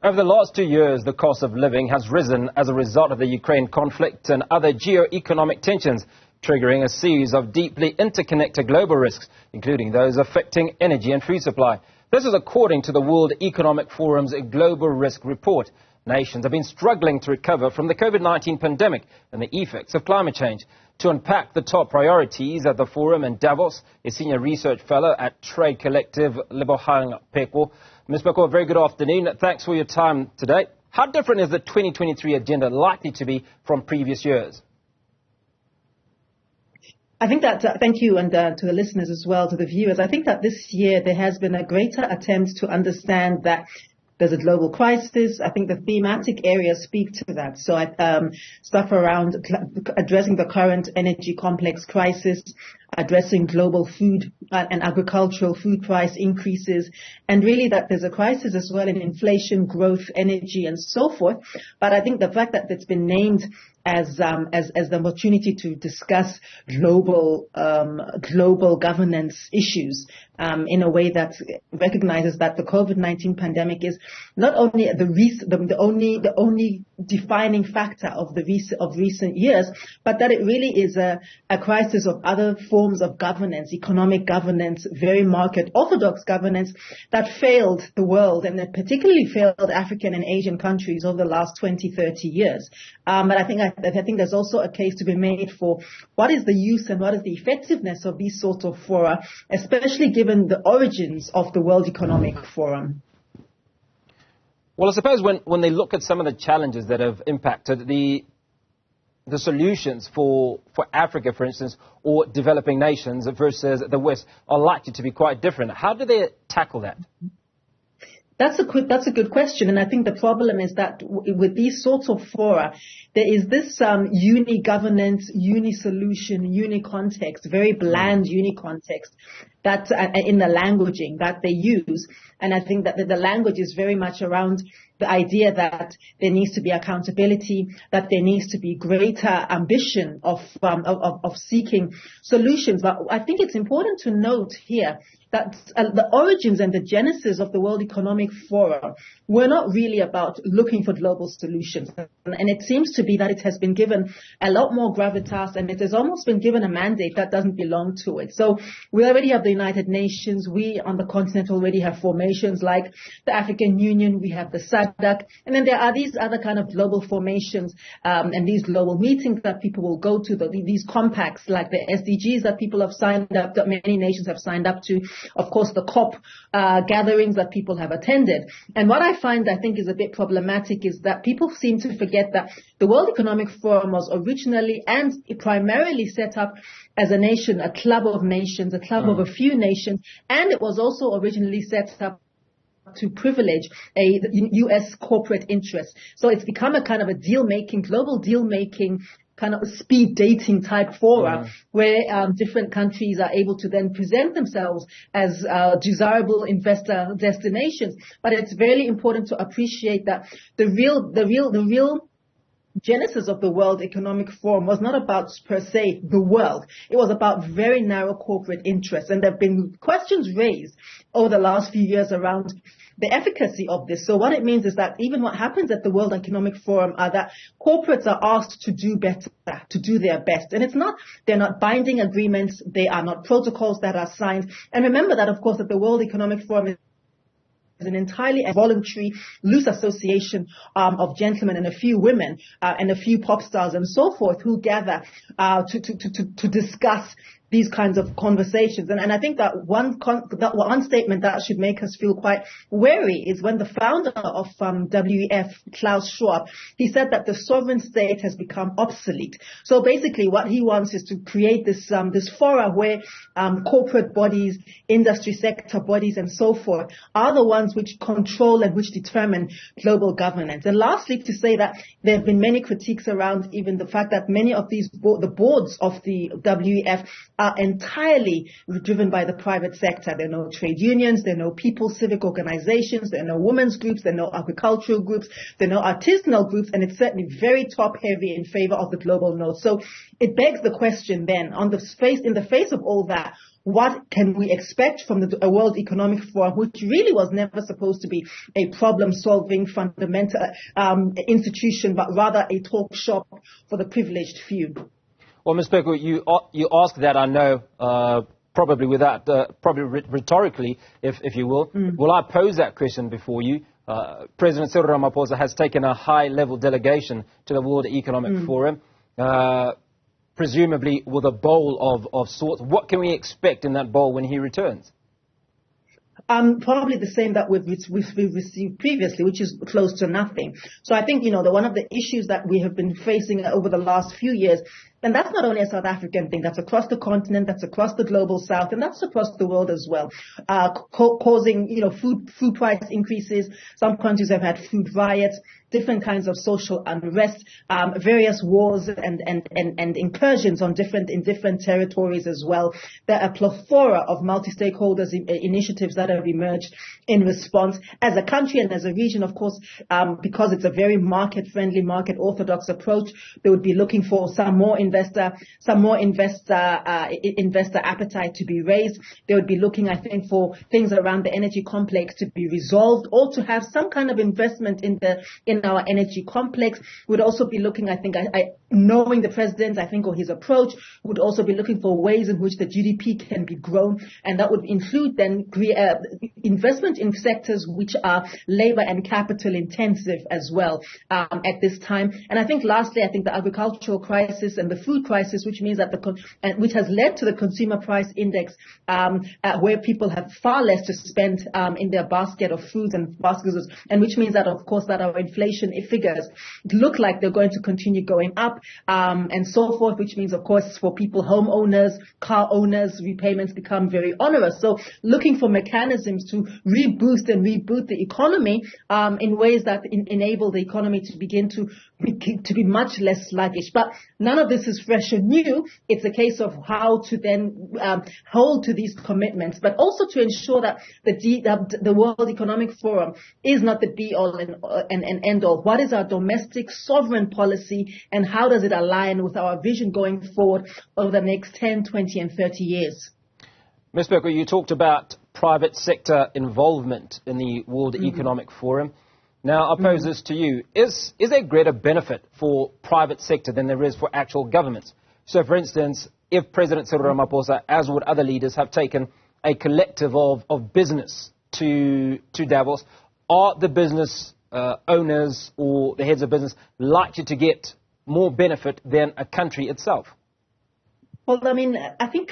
Over the last 2 years, the cost of living has risen as a result of the Ukraine conflict and other geo-economic tensions, triggering a series of deeply interconnected global risks, including those affecting energy and food supply. This is according to the World Economic Forum's Global Risk Report. Nations have been struggling to recover from the COVID-19 pandemic and the effects of climate change. To unpack the top priorities at the forum in Davos, a senior research fellow at trade collective Lebohang Pheko. Ms. Pheko, a very good afternoon. Thanks for your time today. How different is the 2023 agenda likely to be from previous years? I think that, thank you, and to the listeners as well, to the viewers, I think that this year there has been a greater attempt to understand that there's a global crisis. I think the thematic areas speak to that. So stuff around addressing the current energy complex crisis, addressing global food and agricultural food price increases, and really that there's a crisis as well in inflation, growth, energy, and so forth. But I think the fact that it's been named as the opportunity to discuss global governance issues in a way that recognizes that the COVID-19 pandemic is not only the only defining factor of recent years, but that it really is a crisis of other forms of governance, economic governance, very market orthodox governance that failed the world, and that particularly failed African and Asian countries over the last 20, 30 years. But I think there's also a case to be made for what is the use and what is the effectiveness of these sorts of fora, especially given the origins of the World Economic Forum. Well, I suppose when they look at some of the challenges that have impacted the solutions for Africa, for instance, or developing nations versus the West are likely to be quite different. How do they tackle that? That's a good question, and I think the problem is that with these sorts of fora, there is this uni-governance, uni-solution, uni-context, very bland uni-context that in the languaging that they use. And I think that the language is very much around the idea that there needs to be accountability, that there needs to be greater ambition of seeking solutions. But I think it's important to note here that the origins and the genesis of the World Economic Forum were not really about looking for global solutions. And it seems to be that it has been given a lot more gravitas, and it has almost been given a mandate that doesn't belong to it. So we already have the United Nations. We on the continent already have formations like the African Union. We have the SADC. And then there are these other kind of global formations and these global meetings that people will go to, these compacts like the SDGs that people have signed up, that many nations have signed up to. Of course, the COP gatherings that people have attended. And what I find, I think, is a bit problematic is that people seem to forget that the World Economic Forum was originally and primarily set up as a nation, a club of nations, a club of a few nations, and it was also originally set up to privilege a U.S. corporate interest. So it's become a kind of a deal-making, global deal-making, kind of speed dating type fora where different countries are able to then present themselves as desirable investor destinations. But it's very important to appreciate that the real genesis of the World Economic Forum was not about, per se, the world. It was about very narrow corporate interests. And there have been questions raised over the last few years around the efficacy of this. So what it means is that even what happens at the World Economic Forum are that corporates are asked to do better, to do their best. And they're not binding agreements. They are not protocols that are signed. And remember that, of course, that the World Economic Forum is an entirely voluntary, loose association of gentlemen and a few women and a few pop stars and so forth who gather to discuss these kinds of conversations. And I think that one statement that should make us feel quite wary is when the founder of WEF, Klaus Schwab, he said that the sovereign state has become obsolete. So basically what he wants is to create this fora where corporate bodies, industry sector bodies and so forth are the ones which control and which determine global governance. And lastly, to say that there have been many critiques around even the fact that many of these the boards of the WEF are entirely driven by the private sector. There are no trade unions, there are no people, civic organizations, there are no women's groups, there are no agricultural groups, there are no artisanal groups, and it's certainly very top-heavy in favor of the global north. So it begs the question then, in the face of all that, what can we expect from the World Economic Forum, which really was never supposed to be a problem-solving fundamental institution, but rather a talk shop for the privileged few? Well, Ms. Pheko, you ask that, I know, probably without, probably rhetorically, if you will. Will I pose that question before you? President Cyril Ramaphosa has taken a high-level delegation to the World Economic Forum, presumably with a bowl of sorts. What can we expect in that bowl when he returns? Probably the same that we've received previously, which is close to nothing. So I think, one of the issues that we have been facing over the last few years, and that's not only a South African thing, that's across the continent, that's across the global south, and that's across the world as well, causing, food price increases. Some countries have had food riots, different kinds of social unrest, various wars and incursions in different territories as well. There are a plethora of multi-stakeholders initiatives that have emerged in response. As a country and as a region, of course, because it's a very market-friendly, market-orthodox approach, they would be looking for some more investor appetite to be raised. They would be looking, I think, for things around the energy complex to be resolved, or to have some kind of investment in our energy complex. Would also be looking, I think, knowing the president, I think, or his approach, would also be looking for ways in which the GDP can be grown, and that would include then investment in sectors which are labor and capital intensive as well at this time. And I think lastly, I think the agricultural crisis and the food crisis, which means that which has led to the consumer price index, where people have far less to spend in their basket of foods and baskets, and which means that, of course, that our inflation figures look like they're going to continue going up, and so forth, which means, of course, for people, homeowners, car owners, repayments become very onerous. So looking for mechanisms to reboot the economy in ways that enable the economy to begin to be much less sluggish. But none of this is fresh and new. It's a case of how to then hold to these commitments, but also to ensure that the World Economic Forum is not the be-all and end-all. What is our domestic sovereign policy, and how does it align with our vision going forward over the next 10, 20, and 30 years? Ms. Pheko, you talked about private sector involvement in the World Economic Forum. Now, I pose this to you. Is there greater benefit for private sector than there is for actual governments? So, for instance, if President Cyril Ramaphosa, as would other leaders, have taken a collective of business to Davos, are the business owners or the heads of business likely to get more benefit than a country itself? Well, I mean, I think,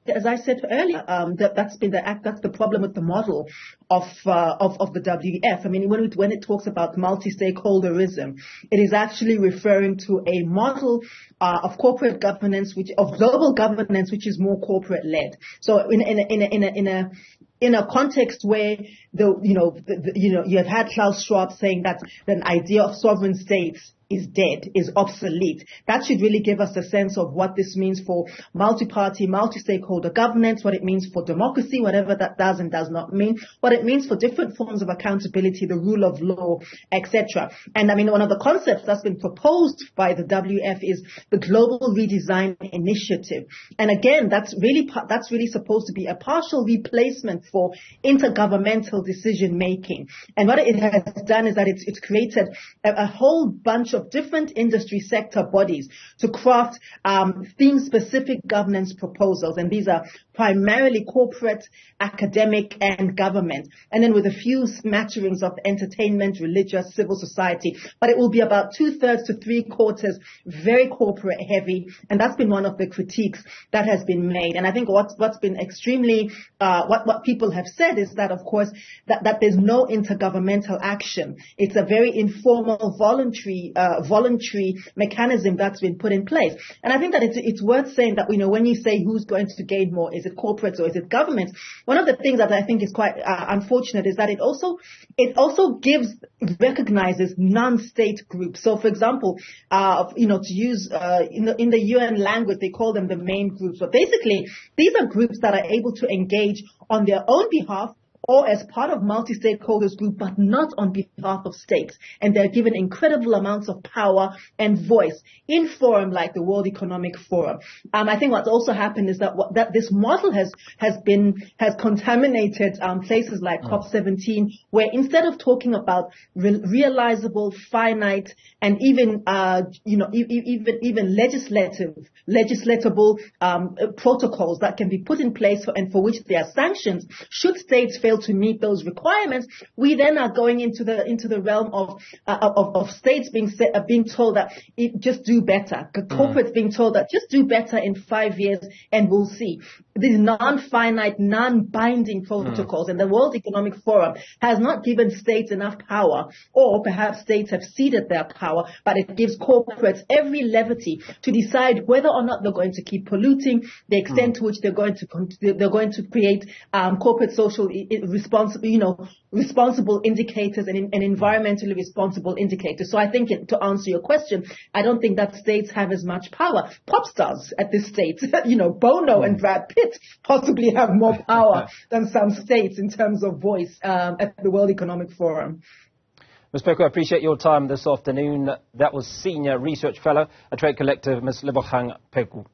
as I said earlier, that's the problem with the model of the WEF. I mean, when it talks about multi-stakeholderism, it is actually referring to a model of corporate governance, of global governance, which is more corporate led. So in a context where you have had Klaus Schwab saying that an idea of sovereign states is dead, is obsolete. That should really give us a sense of what this means for multi-party, multi-stakeholder governance, what it means for democracy, whatever that does and does not mean, what it means for different forms of accountability, the rule of law, etc. And I mean, one of the concepts that's been proposed by the WF is the Global Redesign Initiative. And again, that's really supposed to be a partial replacement for intergovernmental decision making. And what it has done is that it's created a whole bunch of different industry sector bodies to craft theme-specific governance proposals. And these are primarily corporate, academic, and government. And then with a few smatterings of entertainment, religious, civil society. But it will be about 2/3 to 3/4 very corporate heavy. And that's been one of the critiques that has been made. And I think what's been extremely, what people have said is that, of course, that there's no intergovernmental action. It's a very informal, voluntary mechanism that's been put in place. And I think that it's worth saying that, when you say who's going to gain more, is it corporates or is it governments? One of the things that I think is quite unfortunate is that it also recognizes non-state groups. So, for example, to use in the UN language, they call them the main groups. But basically, these are groups that are able to engage on their own behalf or as part of multi-stakeholders group, but not on behalf of states. And they're given incredible amounts of power and voice in forum like the World Economic Forum. I think what's also happened is that this model has contaminated places like COP17, where instead of talking about realizable, finite, and even legislatable protocols that can be put in place for which there are sanctions should states fail to meet those requirements, we then are going into the realm of states being told that just do better, corporates being told that just do better in 5 years and we'll see. These non-finite, non-binding protocols, and the World Economic Forum has not given states enough power, or perhaps states have ceded their power, but it gives corporates every levity to decide whether or not they're going to keep polluting, the extent to which they're going to create corporate social responsible indicators and environmentally responsible indicators. So I think to answer your question, I don't think that states have as much power. Pop stars at this state, Bono and Brad Pitt possibly have more power than some states in terms of voice at the World Economic Forum. Ms. Pheko, I appreciate your time this afternoon. That was Senior Research Fellow at Trade Collective, Ms. Lebohang Pheko.